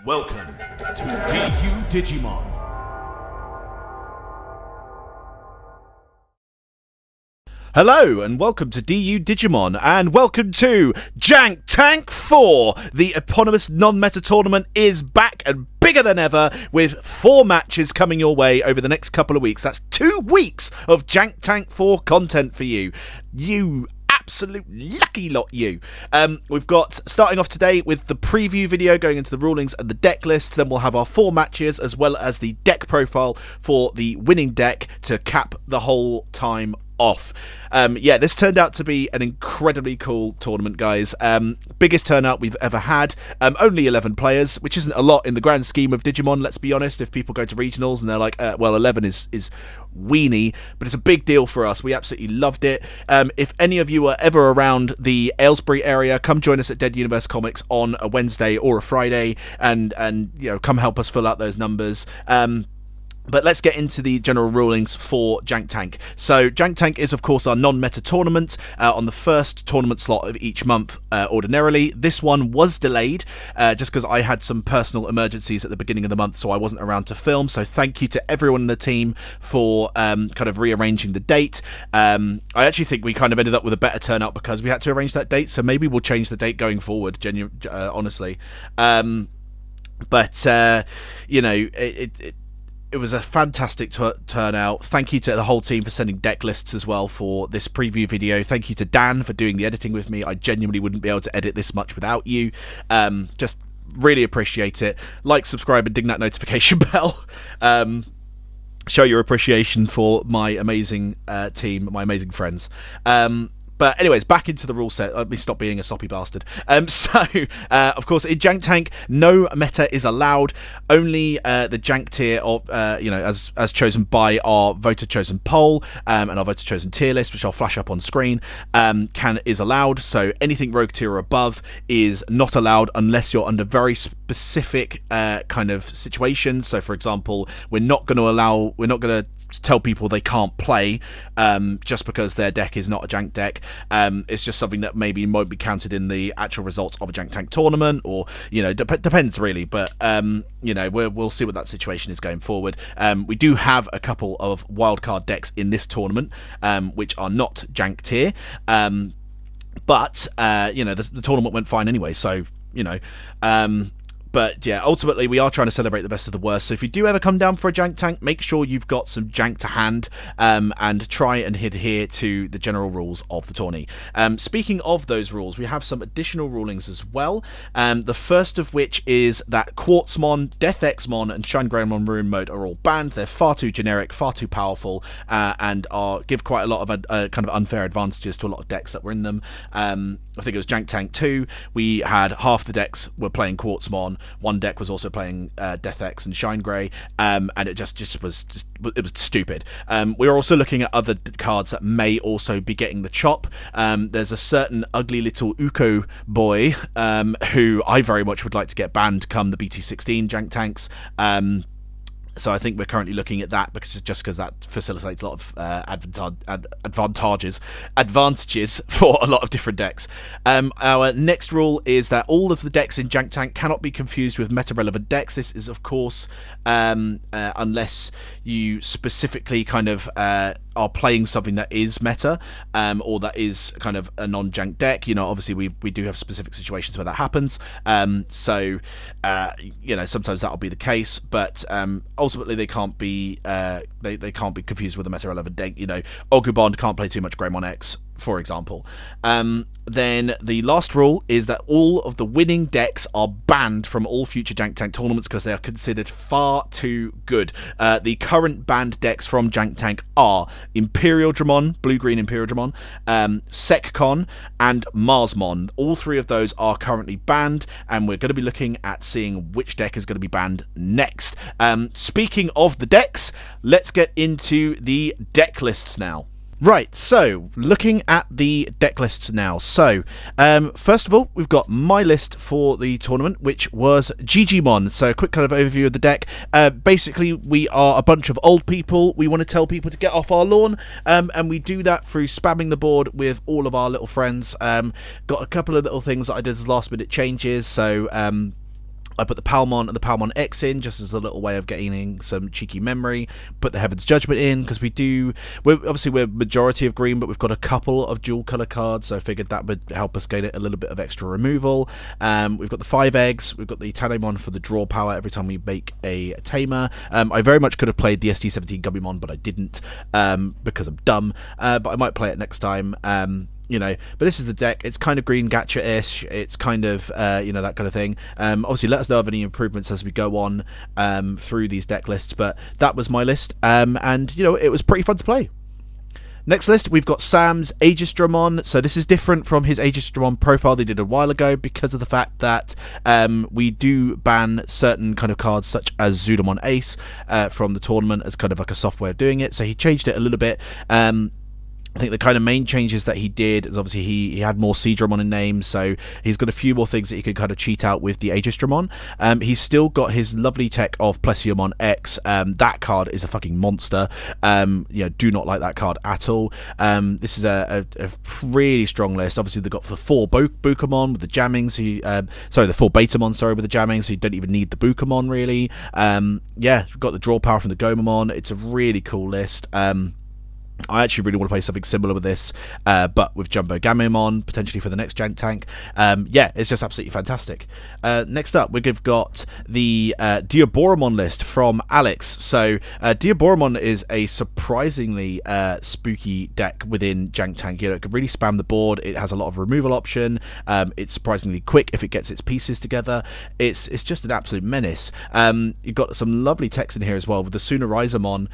Welcome to Digimon. Hello and welcome to Digimon, and welcome to Jank Tank 4. The eponymous non-meta tournament is back and bigger than ever, with 4 matches coming your way over the next couple of weeks. That's 2 weeks of Jank Tank 4 content for you. You absolute lucky lot, you. We've got, starting off today with the preview video going into the rulings and the deck list. Then we'll have our 4 matches as well as the deck profile for the winning deck to cap the whole time off. Yeah, this turned out to be an incredibly cool tournament, guys. Biggest turnout we've ever had. Only 11 players, which isn't a lot in the grand scheme of Digimon, let's be honest. If people go to regionals and they're like, well, 11 is weenie, but it's a big deal for us. We absolutely loved it. If any of you are ever around the Aylesbury area, come join us at Dead Universe Comics on a Wednesday or a Friday, and you know, come help us fill out those numbers. But let's get into the general rulings for Jank Tank. So Jank Tank is, of course, our non-meta tournament on the first tournament slot of each month ordinarily. This one was delayed just because I had some personal emergencies at the beginning of the month, so I wasn't around to film. So thank you to everyone in the team for kind of rearranging the date. I actually think we kind of ended up with a better turnout because we had to arrange that date, so maybe we'll change the date going forward, honestly. But you know, it was a fantastic turnout. Thank you to the whole team for sending deck lists as well for this preview video. Thank you to Dan for doing the editing with me. I genuinely wouldn't be able to edit this much without you. Just really appreciate it. Like, subscribe, and ding that notification bell. Show your appreciation for my amazing team, my amazing friends. But anyways, back into the rule set. Let me stop being a soppy bastard. Of course, in Jank Tank, no meta is allowed. Only the Jank tier, of as chosen by our voter chosen poll and our voter chosen tier list, which I'll flash up on screen, is allowed. So anything rogue tier or above is not allowed unless you're under very specific kind of situations. So, for example, we're not going to tell people they can't play just because their deck is not a Jank deck. It's just something that maybe won't be counted in the actual results of a Jank Tank tournament, or depends really. But we'll see what that situation is going forward. We do have a couple of wildcard decks in this tournament which are not Jank tier, but the tournament went fine anyway, so But yeah, ultimately we are trying to celebrate the best of the worst. So if you do ever come down for a Jank Tank, make sure you've got some Jank to hand, and try and adhere to the general rules of the tourney. Speaking of those rules, we have some additional rulings as well. The first of which is that Quartzmon, Death Xmon, and Shine Greymon Maroon Mode are all banned. They're far too generic, far too powerful, and give quite a lot of kind of unfair advantages to a lot of decks that were in them. I think it was Jank Tank 2. We had half the decks were playing Quartzmon. One deck was also playing Death X and Shine Grey, and it just was stupid. We are also looking at other cards that may also be getting the chop. There's a certain ugly little Uko boy who I very much would like to get banned come the BT15 Jank Tanks. So I think we're currently looking at that because that facilitates a lot of advantages for a lot of different decks. Our next rule is that all of the decks in Jank Tank cannot be confused with meta-relevant decks. This is, of course, unless you specifically kind of are playing something that is meta, or that is kind of a non-Jank deck. Obviously we do have specific situations where that happens. Sometimes that'll be the case, but ultimately they can't be they can't be confused with a meta-relevant deck. Ogubond can't play too much Greymon X, for example. Then the last rule is that all of the winning decks are banned from all future Jank Tank tournaments because they are considered far too good. The current banned decks from Jank Tank are Imperial Dramon, blue-green Imperial Dramon, Seccon, and Marsmon. All 3 of those are currently banned, and we're going to be looking at seeing which deck is going to be banned next. Speaking of the decks, let's get into the deck lists now. Right, so looking at the deck lists now. So, first of all, we've got my list for the tournament, which was Gigimon. So, a quick kind of overview of the deck. Basically, we are a bunch of old people. We want to tell people to get off our lawn, and we do that through spamming the board with all of our little friends. Got a couple of little things that I did as last-minute changes, so I put the Palmon and the Palmon X in just as a little way of gaining some cheeky memory. Put the Heaven's Judgment in because we're majority of green, but we've got a couple of dual colour cards, so I figured that would help us gain a little bit of extra removal. We've got the 5 eggs. We've got the Tanemon for the draw power every time we make a tamer. I very much could have played the ST17 Gumimon, but I didn't because I'm dumb. But I might play it next time. But this is the deck. It's kind of green gacha-ish. It's kind of, that kind of thing. Obviously, let us know of any improvements as we go on through these deck lists. But that was my list. It was pretty fun to play. Next list, we've got Sam's Aegis Dramon. So this is different from his Aegis Dramon profile they did a while ago because of the fact that we do ban certain kind of cards such as Zudamon Ace from the tournament as kind of like a soft way of doing it. So he changed it a little bit. I think the kind of main changes that he did is obviously he had more Seadramon in names, so he's got a few more things that he could kind of cheat out with the Aegis Dramon. He's still got his lovely tech of Plesiomon X. That card is a fucking monster. Do not like that card at all. This is a really strong list. Obviously, they've got the 4 Bukamon with the jamming, the 4 Betamon, with the jamming, so you don't even need the Bukamon, really. We've got the draw power from the Gomamon. It's a really cool list. I actually really want to play something similar with this, but with Jumbo Gamemon, potentially for the next Jank tank. It's just absolutely fantastic. Next up, we've got the Diaboromon list from Alex. So, Diaboromon is a surprisingly spooky deck within Jank tank. It can really spam the board. It has a lot of removal option. It's surprisingly quick if it gets its pieces together. It's just an absolute menace. You've got some lovely text in here as well with the Sunarisamon,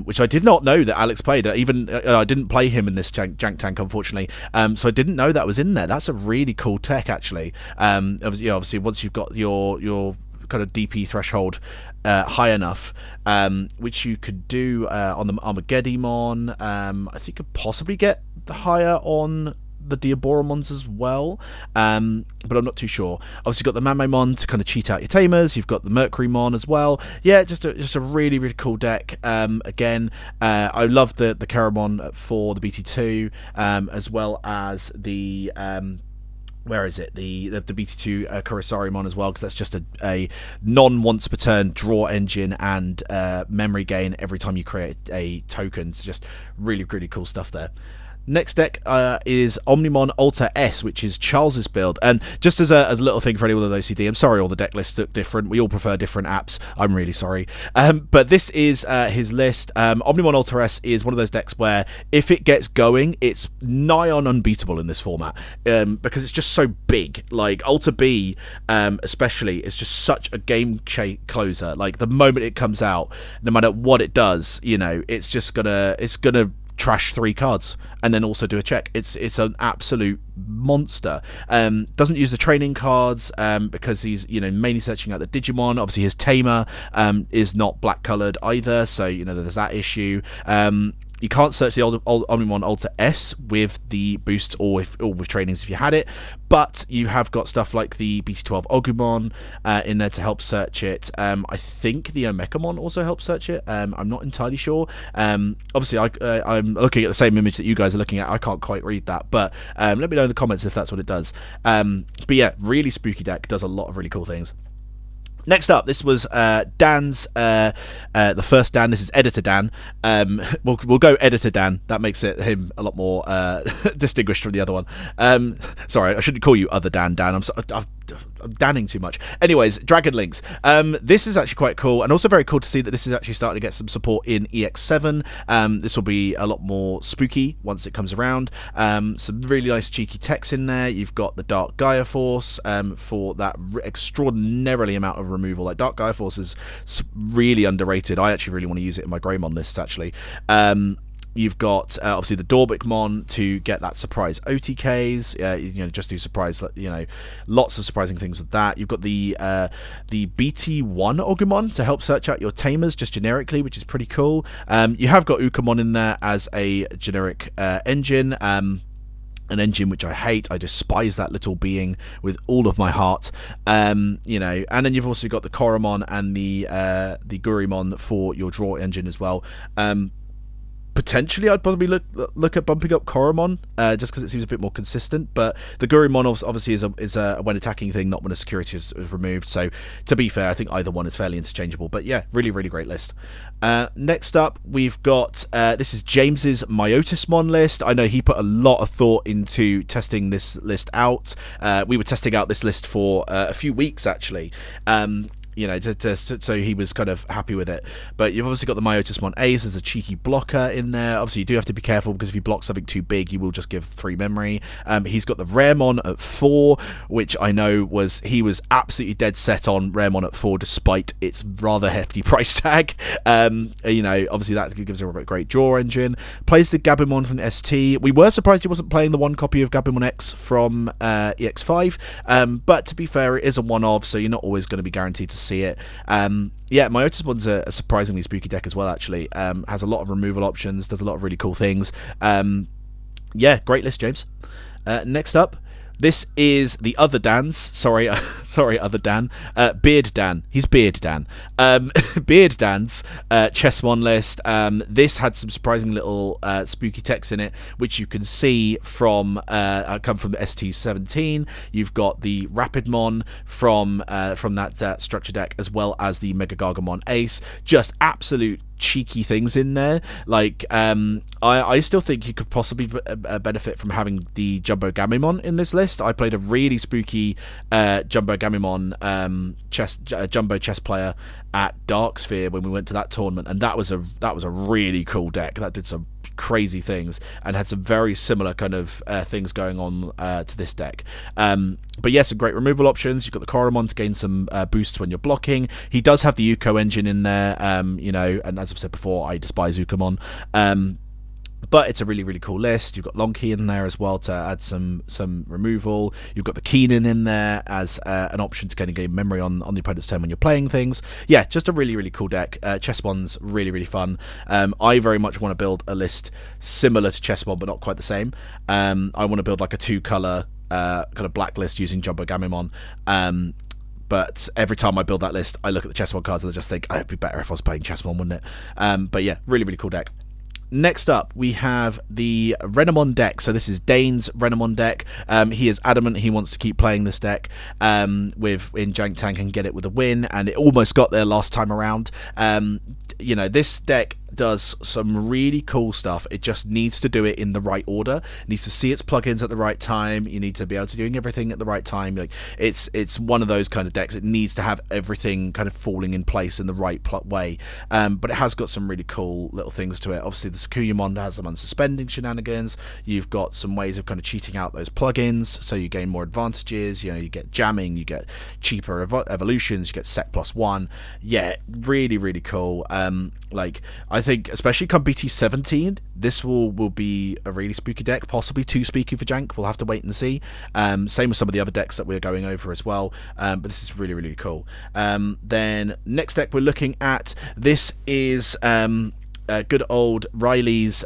which I did not know that Alex played. I didn't play him in this Jank tank, unfortunately, so I didn't know that was in there. That's a really cool tech, actually. Obviously, once you've got your kind of DP threshold high enough, which you could do on the Armageddon. I think could possibly get higher on the Diaboromons as well, but I'm not too sure. Obviously, you've got the Mamemon to kind of cheat out your tamers. You've got the Mercurymon as well. Yeah, just a really, really cool deck. Again, I love the Keramon for the BT2, as well as the where is it? The BT2 Kurisarimon as well, because that's just a non-once per turn draw engine and memory gain every time you create a token. It's just really, really cool stuff there. Next deck is Omnimon Alter S, which is Charles's build. And just as a little thing for anyone with OCD, I'm sorry all the deck lists look different. We all prefer different apps. I'm really sorry. But this is his list. Omnimon Alter S is one of those decks where if it gets going, it's nigh on unbeatable in this format, because it's just so big. Like Alter B, especially, is just such a game closer. Like the moment it comes out, no matter what it does, it's gonna trash 3 cards and then also do a check. It's an absolute monster. Doesn't use the training cards because he's mainly searching out the Digimon. Obviously his tamer is not black colored either, so there's that issue. You can't search the Omnimon Alter S with the boosts or with trainings if you had it, but you have got stuff like the BT12 Ogumon in there to help search it. I think the Omekamon also helps search it. I'm not entirely sure. Obviously, I'm looking at the same image that you guys are looking at. I can't quite read that, but let me know in the comments if that's what it does. But yeah, really spooky deck, does a lot of really cool things. Next up, this was Dan's, the first Dan. This is Editor Dan. We'll go Editor Dan. That makes him a lot more distinguished from the other one. Sorry, I shouldn't call you Other Dan. I'm danning too much. Anyways, Dragon Links. This is actually quite cool, and also very cool to see that this is actually starting to get some support in EX7. This will be a lot more spooky once it comes around. Some really nice cheeky text in there. You've got the Dark Gaia Force for that extraordinarily amount of removal. Like Dark Gaia Force is really underrated. I actually really want to use it in my Greymon lists, actually. You've got obviously the Dorbikmon to get that surprise OTKs. Just do surprise. Lots of surprising things with that. You've got the BT1 Ogumon to help search out your tamers just generically, which is pretty cool. You have got Ukamon in there as a generic engine. An engine which I hate. I despise that little being with all of my heart. And then you've also got the Koromon and the Gurimon for your draw engine as well. potentially I'd probably look at bumping up Koromon, just because it seems a bit more consistent. But the Gurumon obviously is a when attacking thing, not when a security is removed. So to be fair, I think either one is fairly interchangeable. But yeah, really great list. Next up, we've got this is James's Myotismon list. I know he put a lot of thought into testing this list out. We were testing out this list for a few weeks actually. You know, so he was kind of happy with it. But you've obviously got the Myotismon Ace as a cheeky blocker in there. Obviously, you do have to be careful because if you block something too big, you will just give 3 memory. He's got the Renamon at 4, which I know he was absolutely dead set on Renamon at 4, despite its rather hefty price tag. You know, obviously that gives him a great draw engine. Plays the Gabumon from the ST. We were surprised he wasn't playing the one copy of Gabumon X from EX5. But to be fair, it is a one-of, so you're not always going to be guaranteed to see it. Yeah, Myotismon's a surprisingly spooky deck as well, actually. Has a lot of removal options, does a lot of really cool things. Yeah, great list, James. Next up, this is the other Dan's. Sorry, other Dan. Beard Dan. He's Beard Dan. Beard Dan's Chessmon list. This had some surprising little spooky text in it, which you can see from come from the ST17. You've got the Rapidmon from that structure deck, as well as the Mega Gargamon Ace. Just absolute cheeky things in there. Like I still think you could possibly benefit from having the Jumbo Gamimon in this list. I played a really spooky Jumbo Gamimon jumbo chess player at Darksphere when we went to that tournament, and that was a really cool deck that did some crazy things and had some very similar kind of things going on to this deck. But yes, some great removal options. You've got the Koromon to gain some boosts when you're blocking. He does have the Uko engine in there, you know, and as I've said before, I despise Ukomon. But it's a really cool list. You've got Lonky in there as well to add some removal. You've got the Keenan in there as an option to kind of gain memory on the opponent's turn when you're playing things. Yeah, just a really cool deck. Chessmon's really fun. I very much want to build a list similar to Chessmon, but not quite the same. I want to build like a 2-color kind of black list using Jumbo Gamimon. But every time I build that list, I look at the Chessmon cards and I just think, it'd be better if I was playing Chessmon, wouldn't it? But yeah, really cool deck. Next up, we have the Renamon deck. So this is Dane's Renamon deck. He is adamant he wants to keep playing this deck in Jank Tank and get it with a win, and it almost got there last time around. You know, this deck does some really cool stuff. It just needs to do it in the right order. It needs to see its plugins at the right time. You need to be able to doing everything at the right time. Like it's one of those kind of decks. It needs to have everything kind of falling in place in the right way. But it has got some really cool little things to it. Obviously, the Sakuyamon has some unsuspending shenanigans. You've got some ways of kind of cheating out those plugins, so you gain more advantages. You know, you get jamming, you get cheaper evolutions, you get sec +1. Yeah, really cool. Like I think especially come BT17, this will be a really spooky deck, possibly too spooky for Jank. We'll have to wait and see. Same with some of the other decks that we're going over as well. But this is really cool. Then next deck we're looking at, this is good old Riley's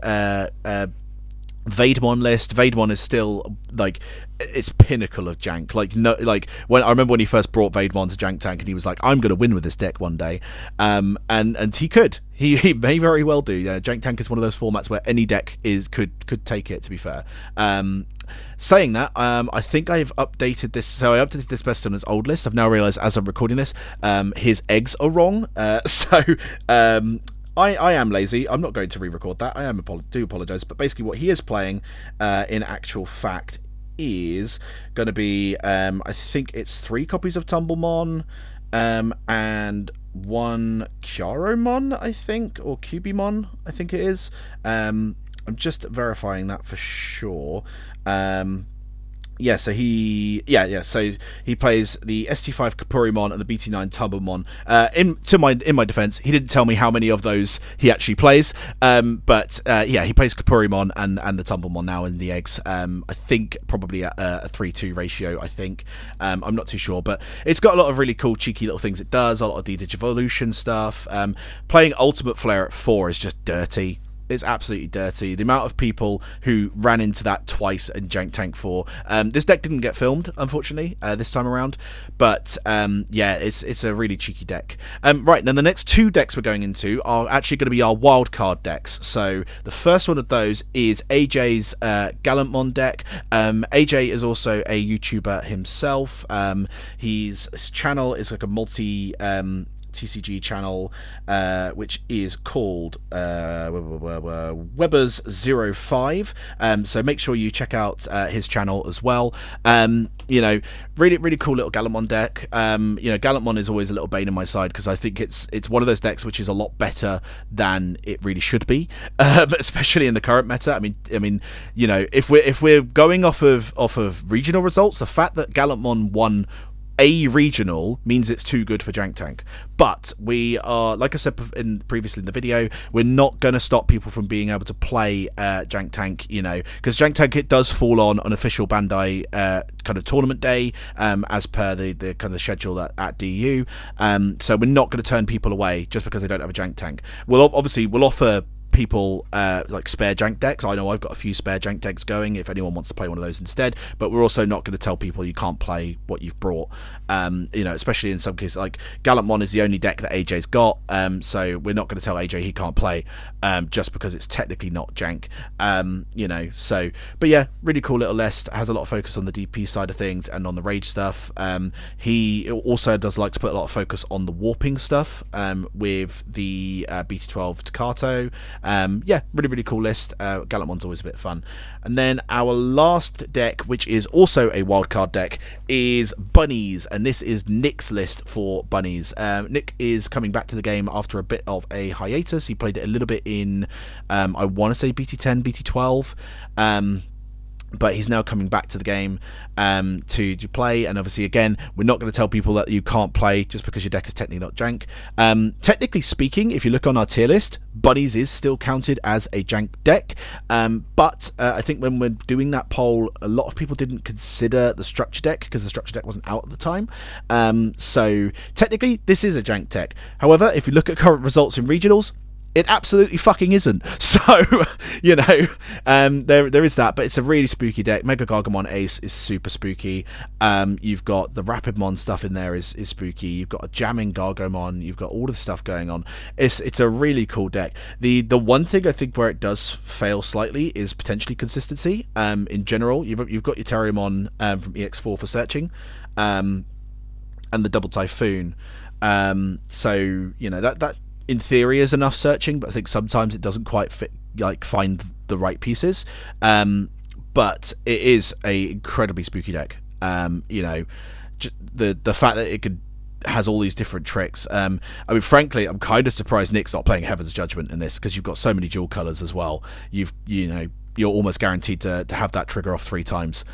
Vadon list. Vadon is still like it's pinnacle of Jank. Like when I remember when he first brought Vadon to Jank Tank, and he was like, "I'm going to win with this deck one day," and he could. He may very well do. Yeah, Jank Tank is one of those formats where any deck could take it. To be fair. Saying that, I think I've updated this. So I updated this best on his old list. I've now realised as I'm recording this, his eggs are wrong. I am lazy. I'm not going to re-record that. I do apologise. But basically what he is playing in actual fact is going to be, I think it's 3 copies of Tumblemon and 1 Kyaromon, I think, or Cubimon, I think it is. I'm just verifying that for sure. Yeah, so so he plays the ST5 Kapurimon and the BT9 Tumblemon. In my defense, he didn't tell me how many of those he actually plays. But he plays Kapurimon and the Tumblemon now in the eggs. I think probably at a 3-2 ratio, I think. I'm not too sure, but it's got a lot of really cool cheeky little things it does, a lot of Digivolution stuff. Playing Ultimate Flare at 4 is just dirty. It's absolutely dirty. The amount of people who ran into that twice in Jank Tank 4. This deck didn't get filmed, unfortunately, this time around. But yeah, it's a really cheeky deck. Right, now the next two decks we're going into are actually going to be our wildcard decks. So the first one of those is AJ's Gallantmon deck. AJ is also a YouTuber himself. His channel is like a multi... TCG channel, which is called Webbers05. So make sure you check out his channel as well. You know, really cool little Gallantmon deck. You know, Gallantmon is always a little bane in my side because I think it's one of those decks which is a lot better than it really should be, especially in the current meta. I mean, you know, if we're going off of regional results, the fact that Gallantmon won a regional means it's too good for Jank Tank. But we are, like I said previously in the video, we're not going to stop people from being able to play Jank Tank, you know, because Jank Tank, it does fall on an official Bandai kind of tournament day, as per the kind of schedule at DU. So we're not going to turn people away just because they don't have a Jank Tank. We'll offer people like spare Jank decks. I know I've got a few spare Jank decks going if anyone wants to play one of those instead, but we're also not going to tell people you can't play what you've brought, you know, especially in some cases. Like Gallantmon is the only deck that AJ's got, so we're not going to tell AJ he can't play just because it's technically not Jank, you know. So but yeah, really cool little list. Has a lot of focus on the DP side of things and on the rage stuff. He also does like to put a lot of focus on the warping stuff, with the BT12 Takato. Yeah, really cool list. Gallantmon's always a bit fun. And then our last deck, which is also a wildcard deck, is Bunnies, and this is Nick's list for Bunnies. Nick is coming back to the game after a bit of a hiatus. He played it a little bit in, I want to say BT10, BT12. But he's now coming back to the game to play, and obviously again we're not going to tell people that you can't play just because your deck is technically not Jank. Technically speaking, if you look on our tier list, Bunnies is still counted as a Jank deck, but I think when we're doing that poll, a lot of people didn't consider the structure deck because the structure deck wasn't out at the time. So technically this is a Jank deck. However, if you look at current results in regionals, it absolutely fucking isn't. So, you know, there is that, but it's a really spooky deck. Mega Gargamon Ace is super spooky. You've got the Rapidmon stuff in there is spooky. You've got a jamming Gargomon. You've got all of the stuff going on. It's a really cool deck. The one thing I think where it does fail slightly is potentially consistency. In general, you've got your Terriermon from EX4 for searching, and the Double Typhoon. So, you know, that in theory is enough searching, but I think sometimes it doesn't quite fit, like find the right pieces. But it is a incredibly spooky deck. You know, the fact that it has all these different tricks. I mean, frankly, I'm kind of surprised Nick's not playing Heaven's Judgment in this, because you've got so many dual colors as well. You know, you're almost guaranteed to have that trigger off 3 times.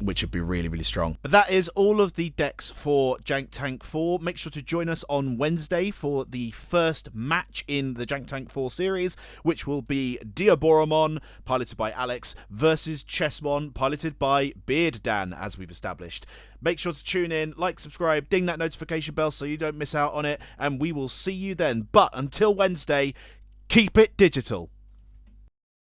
Which would be really strong. But that is all of the decks for Jank Tank 4. Make sure to join us on Wednesday for the first match in the Jank Tank 4 series, which will be Diaboromon, piloted by Alex, versus Chessmon, piloted by Beard Dan, as we've established. Make sure to tune in, like, subscribe, ding that notification bell so you don't miss out on it, and we will see you then. But until Wednesday, keep it digital.